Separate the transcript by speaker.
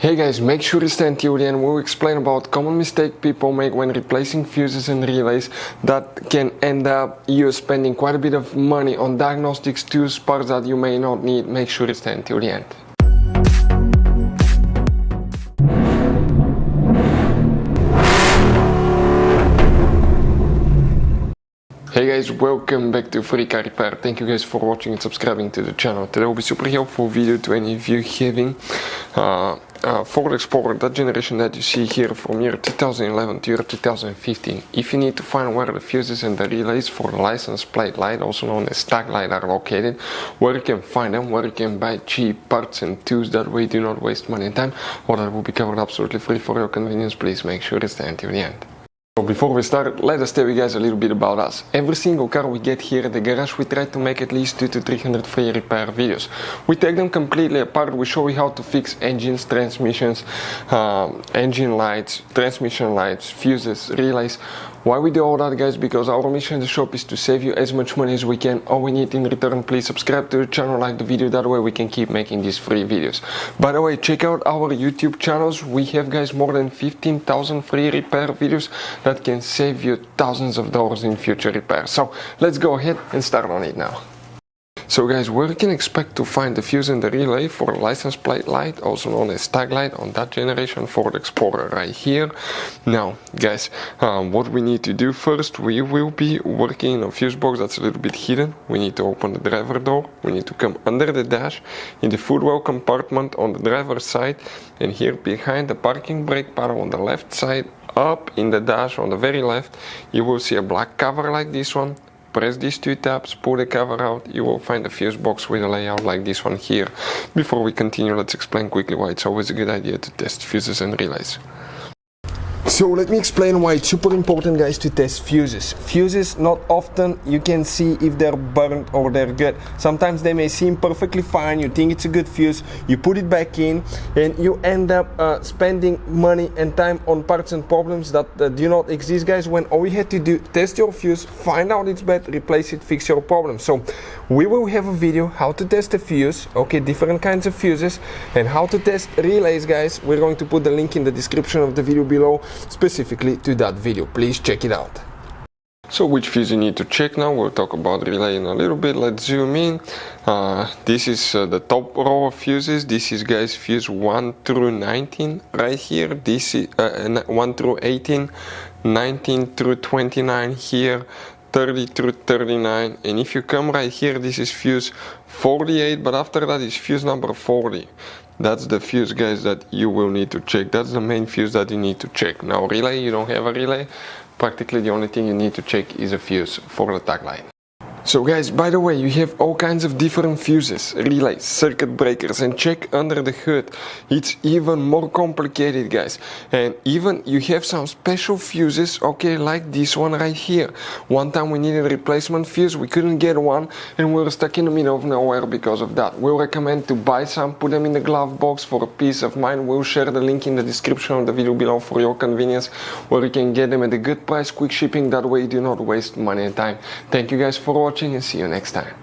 Speaker 1: Hey guys, make sure to stay until the end. We'll explain about common mistake people make when replacing fuses and relays that can end up you spending quite a bit of money on diagnostics tools, parts that you may not need. Make sure to stay until the end. Hey guys, welcome back to Free Car Repair. Thank you guys for watching and subscribing to the channel. Today will be super helpful video to any of you having Ford Explorer, that generation that you see here from year 2011 to year 2015. If you need to find where the fuses and the relays for the license plate light, also known as tag light, are located, where you can find them, where you can buy cheap parts and tools, that way do not waste money and time, all that will be covered absolutely free for your convenience. Please make sure to stay until the end. So before we start, let us tell you guys a little bit about us. Every single car we get here at the garage, we try to make at least 200 to 300 free repair videos. We take them completely apart. We show you how to fix engines, transmissions, engine lights, transmission lights, fuses, relays. Why we do all that, guys? Because our mission in the shop is to save you as much money as we can. All we need in return, please subscribe to the channel, like the video, that way we can keep making these free videos. By the way, check out our YouTube channels. We have, guys, more than 15,000 free repair videos that can save you thousands of dollars in future repairs. So let's go ahead and start on it now. So guys, where you can expect to find the fuse and the relay for license plate light, also known as tag light, on that generation Ford Explorer right here. Now guys, what we need to do first, we will be working in a fuse box that's a little bit hidden. We need to open the driver door, we need to come under the dash, in the footwell compartment on the driver's side, and here behind the parking brake panel on the left side, up in the dash on the very left, you will see a black cover like this one. Press these two tabs, pull the cover out, you will find a fuse box with a layout like this one here. Before we continue, let's explain quickly why it's always a good idea to test fuses and relays. So let me explain why it's super important, guys, to test fuses. Fuses, not often you can see if they're burnt or they're good. Sometimes they may seem perfectly fine, you think it's a good fuse, you put it back in, and you end up spending money and time on parts and problems that do not exist, guys, when all you had to do, test your fuse, find out it's bad, replace it, fix your problem. So we will have a video how to test a fuse, okay, different kinds of fuses, and how to test relays, guys. We're going to put the link in the description of the video below, specifically to that video. Please check it out. So which fuse you need to check now? We'll talk about relay in a little bit. Let's zoom in. This is the top row of fuses. This is, guys, fuse 1 through 19 right here. This is 1 through 18, 19 through 29 here, 30 through 39, and if you come right here, this is fuse 48, but after that is fuse number 40. That's the fuse, guys, that you will need to check. That's the main fuse that you need to check. Now relay, you don't have a relay, practically the only thing you need to check is a fuse for the tag light. So guys, by the way, you have all kinds of different fuses, relays, circuit breakers, and check under the hood. It's even more complicated, guys. And even you have some special fuses, okay, like this one right here. One time we needed a replacement fuse, we couldn't get one, and we were stuck in the middle of nowhere because of that. We'll recommend to buy some, put them in the glove box for a peace of mind. We'll share the link in the description of the video below for your convenience, where you can get them at a good price, quick shipping, that way you do not waste money and time. Thank you guys for watching, and see you next time.